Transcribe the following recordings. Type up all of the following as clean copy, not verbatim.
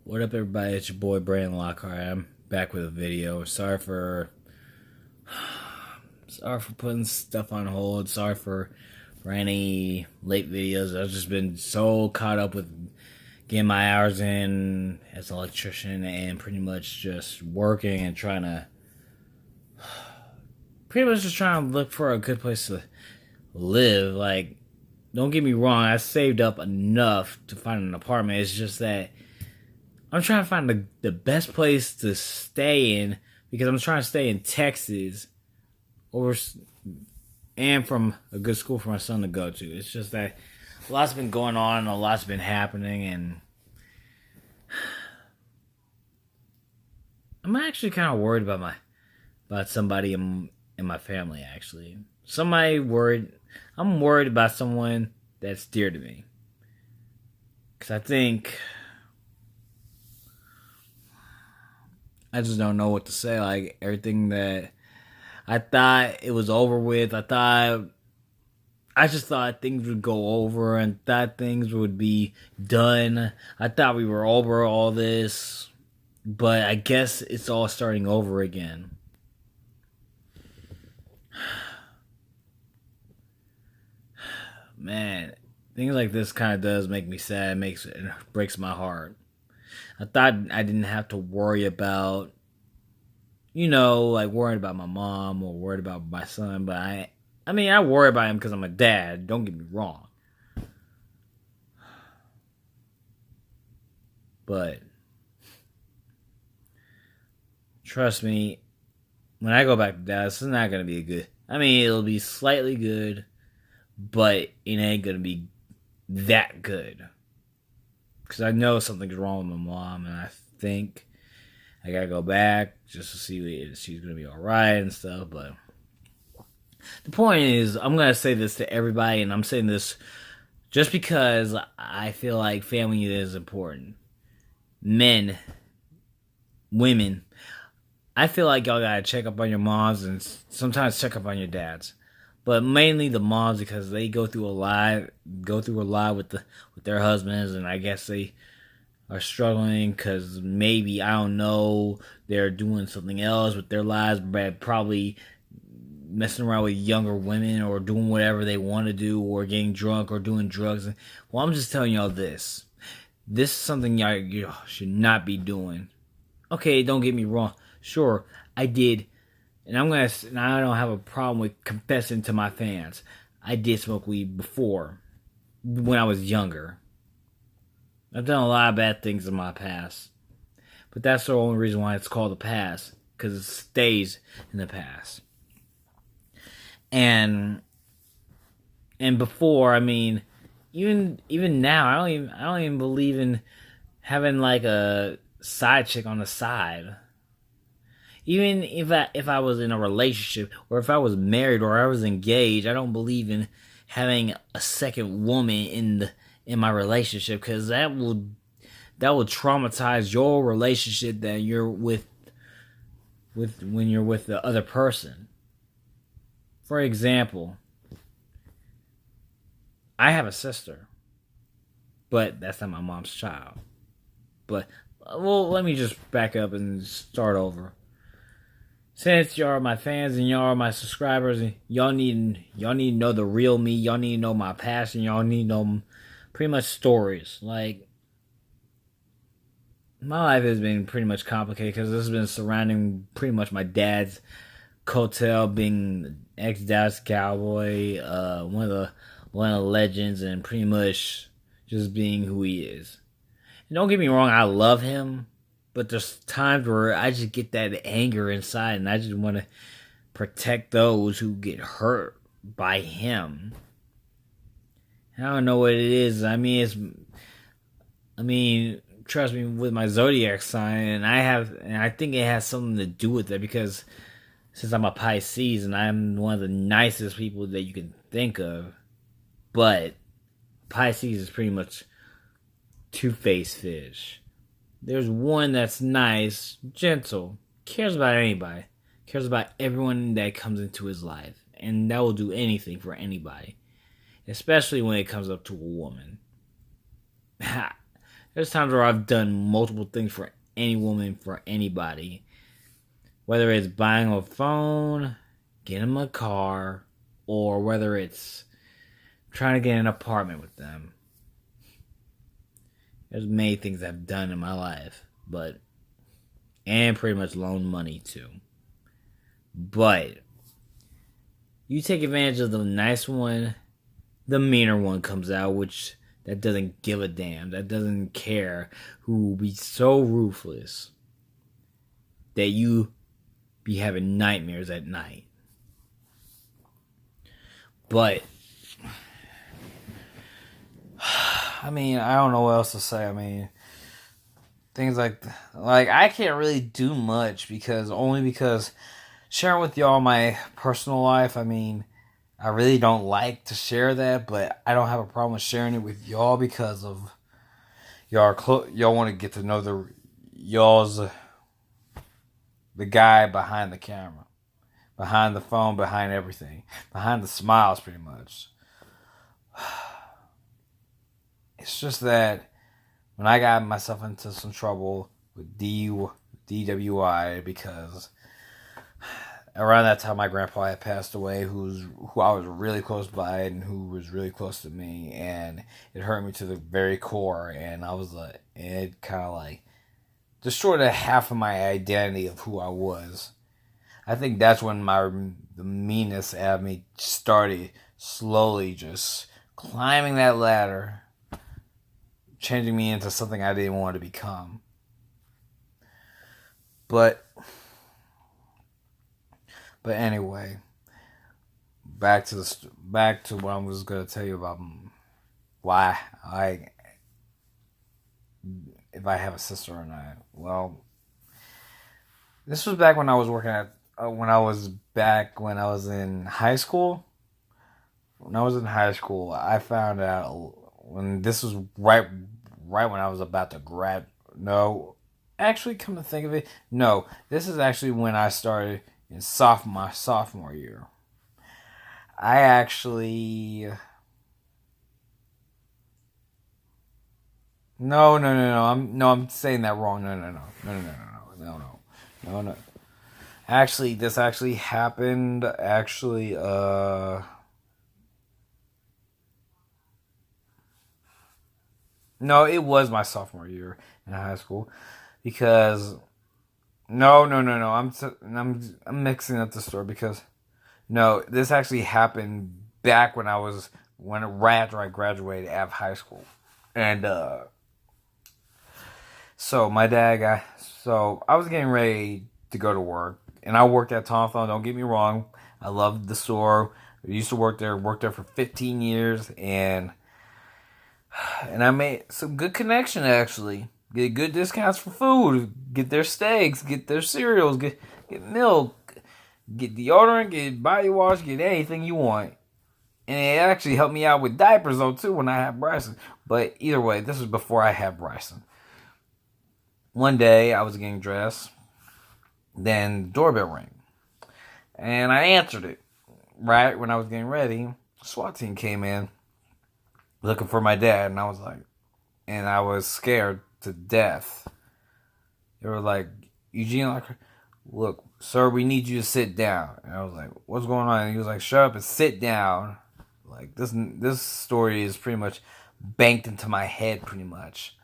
What up, everybody? It's your boy Brandon Lockhart. I'm back with a video. Sorry for putting stuff on hold. Sorry for any late videos. I've just been so caught up with getting my hours in as an electrician and pretty much just working and trying to look for a good place to live. Like, don't get me wrong, I saved up enough to find an apartment. It's just that I'm trying to find the best place to stay in because I'm trying to stay in Texas or and from a good school for my son to go to. It's just that a lot's been going on, a lot's been happening, and I'm actually kind of worried about somebody in my family. Actually, somebody worried. I'm worried about someone that's dear to me because I just don't know what to say. Like, everything that I thought it was over with, I just thought things would go over and thought things would be done. I thought we were over all this, but I guess it's all starting over again. Man, things like this kind of does make me sad. It breaks my heart. I thought I didn't have to worry about, like worried about my mom or worried about my son, but I worry about him because I'm a dad. Don't get me wrong, but trust me, when I go back to Dallas, it's not gonna be good. It'll be slightly good, but it ain't gonna be that good because I know something's wrong with my mom, and I think I gotta go back just to see if she's gonna be all right and stuff. But the point is, I'm gonna say this to everybody, and I'm saying this just because I feel like family is important. Men, women, I feel like y'all gotta check up on your moms and sometimes check up on your dads, but mainly the moms because they go through a lot with their husbands, and I guess they are struggling because maybe, I don't know, they're doing something else with their lives, but probably messing around with younger women or doing whatever they want to do or getting drunk or doing drugs. Well, I'm just telling y'all this. This is something y'all should not be doing. Okay, don't get me wrong. Sure, I did, and I don't have a problem with confessing to my fans. I did smoke weed before when I was younger. I've done a lot of bad things in my past, but that's the only reason why it's called the past, because it stays in the past. And before, even now, I don't even believe in having like a side chick on the side. Even if I was in a relationship or if I was married or I was engaged, I don't believe in having a second woman in my relationship because that will traumatize your relationship that you're with when you're with the other person. For example, I have a sister, but that's not my mom's child. But well, let me just back up and start over. Since y'all are my fans and y'all are my subscribers, and y'all need to know the real me. Y'all need to know my past, and y'all need to know pretty much stories. Like, my life has been pretty much complicated because this has been surrounding pretty much my dad's coattail, being ex Dallas Cowboy, one of the legends, and pretty much just being who he is. And don't get me wrong, I love him, but there's times where I just get that anger inside, and I just want to protect those who get hurt by him. I don't know what it is. Trust me, with my zodiac sign, and I think it has something to do with it because since I'm a Pisces and I'm one of the nicest people that you can think of, but Pisces is pretty much two-faced fish. There's one that's nice, gentle, cares about anybody, cares about everyone that comes into his life, and that will do anything for anybody, especially when it comes up to a woman. There's times where I've done multiple things for any woman, for anybody. Whether it's buying a phone, getting them a car, or whether it's trying to get an apartment with them. There's many things I've done in my life, and pretty much loaned money too. But you take advantage of the nice one, the meaner one comes out, which that doesn't give a damn, that doesn't care, who will be so ruthless that you be having nightmares at night. But I mean, I don't know what else to say. I mean, things like I can't really do much because sharing with y'all my personal life. I mean, I really don't like to share that, but I don't have a problem with sharing it with y'all because of y'all want to get to know the guy behind the camera, behind the phone, behind everything, behind the smiles, pretty much. It's just that when I got myself into some trouble with DWI because around that time my grandpa had passed away, who I was really close by and who was really close to me, and it hurt me to the very core, and I was like, it kind of like destroyed a half of my identity of who I was. I think that's when the meanness out of me started slowly just climbing that ladder, changing me into something I didn't want to become. But anyway, back to what I was gonna tell you about why if I have a sister or not. Well, this was back when I was working at when I was in high school. When I was in high school, I found out when this was right when I was about to grad. No, actually, come to think of it, no, this is actually when I started in my sophomore year. I actually I'm saying that wrong. No. Actually, this actually happened. No, it was my sophomore year in high school because no. I'm mixing up the story because no, this actually happened back right after I graduated out of high school, and so my dad got so I was getting ready to go to work, and I worked at Tom Thumb. Don't get me wrong, I loved the store. I used to work there for 15 years, and I made some good connection actually. Get good discounts for food. Get their steaks. Get their cereals. Get milk. Get deodorant. Get body wash. Get anything you want. And it actually helped me out with diapers though too when I had Bryson. But either way, this was before I had Bryson. One day I was getting dressed. Then the doorbell rang, and I answered it. Right when I was getting ready, SWAT team came in looking for my dad, and I was scared to death. They were like, Eugene, look, sir, we need you to sit down. And I was like, what's going on? And he was like, shut up and sit down. Like, this story is pretty much banked into my head, pretty much.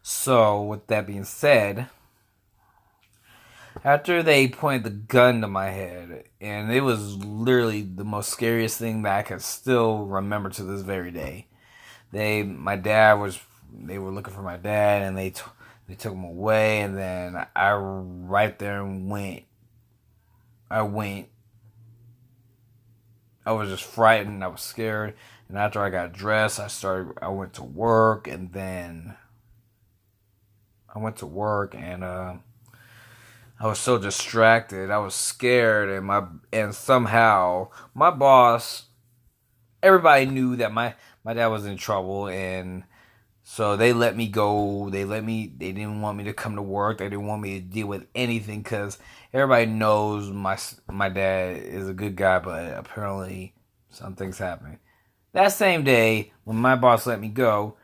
So, with that being said, after they pointed the gun to my head, and it was literally the most scariest thing that I can still remember to this very day. They were looking for my dad, and they took him away, and then I right there went. I was just frightened. I was scared, and after I got dressed, I went to work, and then I was so distracted. I was scared, and somehow my boss, everybody knew that my dad was in trouble, and so they let me go. They didn't want me to come to work. They didn't want me to deal with anything because everybody knows my dad is a good guy, but apparently something's happening. That same day, when my boss let me go,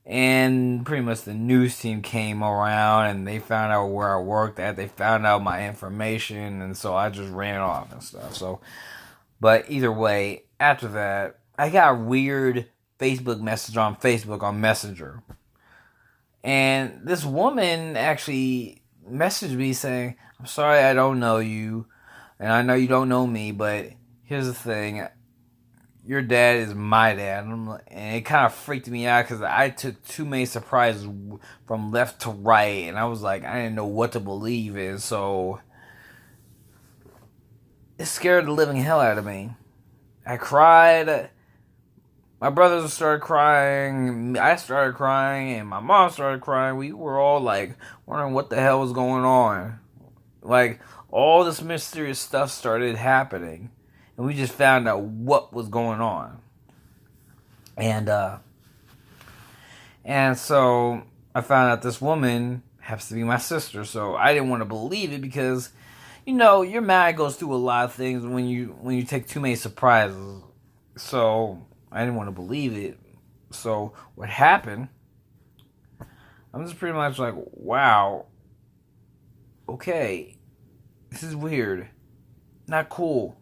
And pretty much the news team came around and they found out where I worked at. They found out my information, and so I just ran off and stuff. So, but either way, after that, I got a weird Facebook message on Facebook on Messenger. And this woman actually messaged me saying, "I'm sorry I don't know you, and I know you don't know me, but here's the thing. Your dad is my dad." And it kind of freaked me out because I took too many surprises from left to right, and I was like, I didn't know what to believe in, so it scared the living hell out of me. I cried. My brothers started crying, I started crying, and my mom started crying. We were all like wondering what the hell was going on. Like, all this mysterious stuff started happening, and we just found out what was going on. And so I found out this woman happens to be my sister. So I didn't want to believe it because, your mind goes through a lot of things when you take too many surprises. So I didn't want to believe it. So what happened? I'm just pretty much like, wow. Okay, this is weird. Not cool.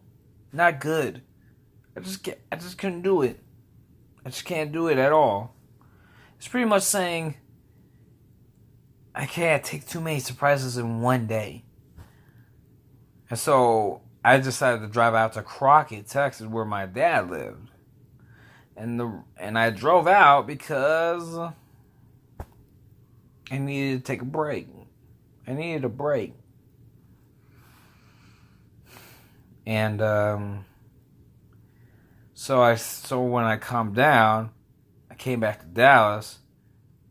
Not good. I just couldn't do it. I just can't do it at all. It's pretty much saying I can't take too many surprises in one day. And so I decided to drive out to Crockett, Texas, where my dad lived. And I drove out because I needed to take a break. I needed a break. And so when I calmed down, I came back to Dallas.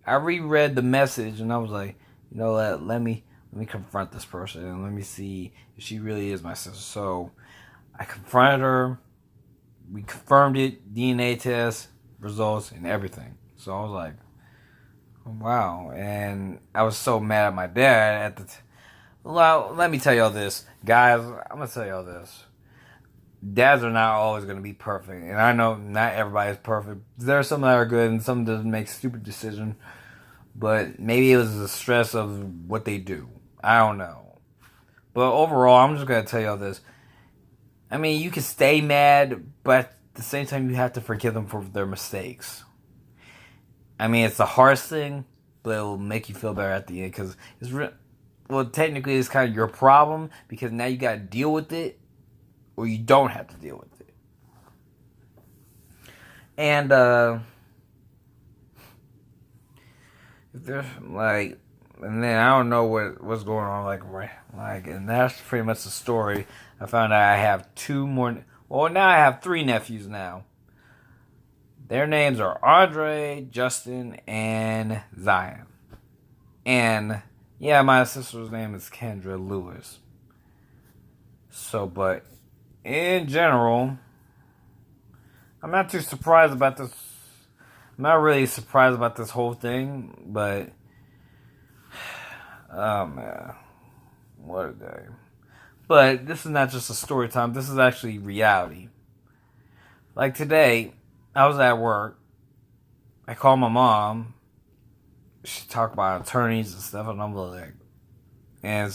I reread the message and I was like, let me confront this person and let me see if she really is my sister. So I confronted her. We confirmed it, DNA test, results, and everything. So I was like, wow. And I was so mad at my dad well, let me tell y'all this. Guys, I'm going to tell y'all this. Dads are not always going to be perfect. And I know not everybody is perfect. There are some that are good and some that make stupid decisions. But maybe it was the stress of what they do. I don't know. But overall, I'm just going to tell y'all this. I mean, you can stay mad, but at the same time, you have to forgive them for their mistakes. I mean, it's the hardest thing, but it will make you feel better at the end. Because technically, it's kind of your problem. Because now you got to deal with it. Or you don't have to deal with it. And, if there's, and then I don't know what's going on, and that's pretty much the story. I found out I have now I have 3 nephews now. Their names are Andre, Justin, and Zion. And, yeah, my sister's name is Kendra Lewis. So, but in general, I'm not too surprised about this. I'm not really surprised about this whole thing, but oh man, what a day. But this is not just a story time, this is actually reality. Like today, I was at work. I called my mom. She talked about attorneys and stuff, and I'm like, and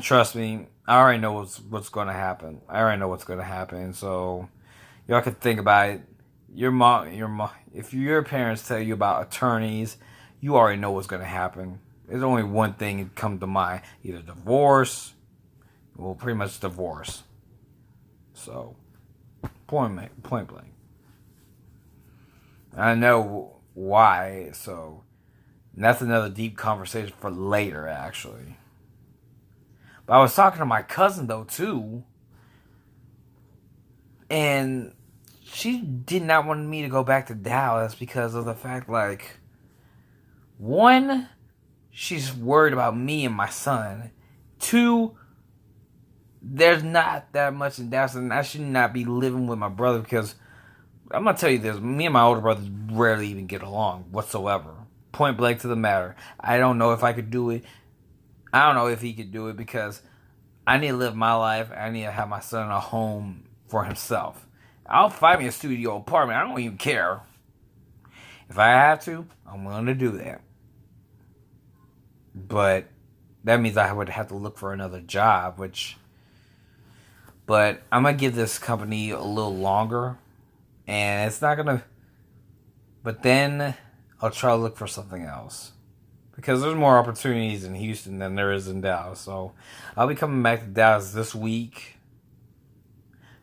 trust me, I already know what's going to happen. I already know what's going to happen. So y'all can think about it. Your mom. If your parents tell you about attorneys, you already know what's going to happen. There's only one thing that comes to mind: either divorce, pretty much divorce. So, point blank. I know why. So, that's another deep conversation for later, actually. But I was talking to my cousin though too, and she did not want me to go back to Dallas because of the fact, one, she's worried about me and my son. 2, there's not that much in Dallas, and I should not be living with my brother because I'm going to tell you this. Me and my older brother rarely even get along whatsoever. Point blank to the matter. I don't know if I could do it. I don't know if he could do it because I need to live my life. I need to have my son a home for himself. I'll find me a studio apartment. I don't even care. If I have to, I'm willing to do that. But that means I would have to look for another job, but I'm going to give this company a little longer. And it's not going to... But then I'll try to look for something else. Because there's more opportunities in Houston than there is in Dallas. So I'll be coming back to Dallas this week.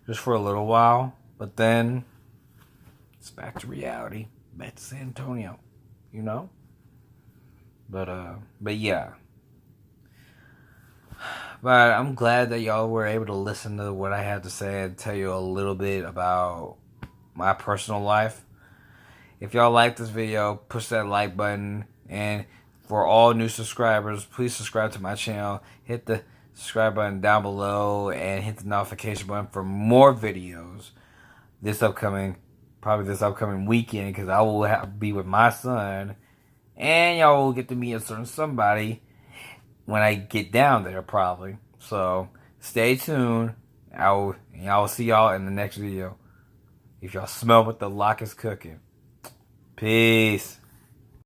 Just for a little while. But then it's back to reality. Back to San Antonio. You know? But yeah. But I'm glad that y'all were able to listen to what I had to say and tell you a little bit about my personal life. If y'all like this video, push that like button. And for all new subscribers, please subscribe to my channel. Hit the subscribe button down below and hit the notification button for more videos probably this upcoming weekend, because I will be with my son. And y'all will get to meet a certain somebody when I get down there, probably. So stay tuned. Y'all will see y'all in the next video. If y'all smell what the lock is cooking. Peace.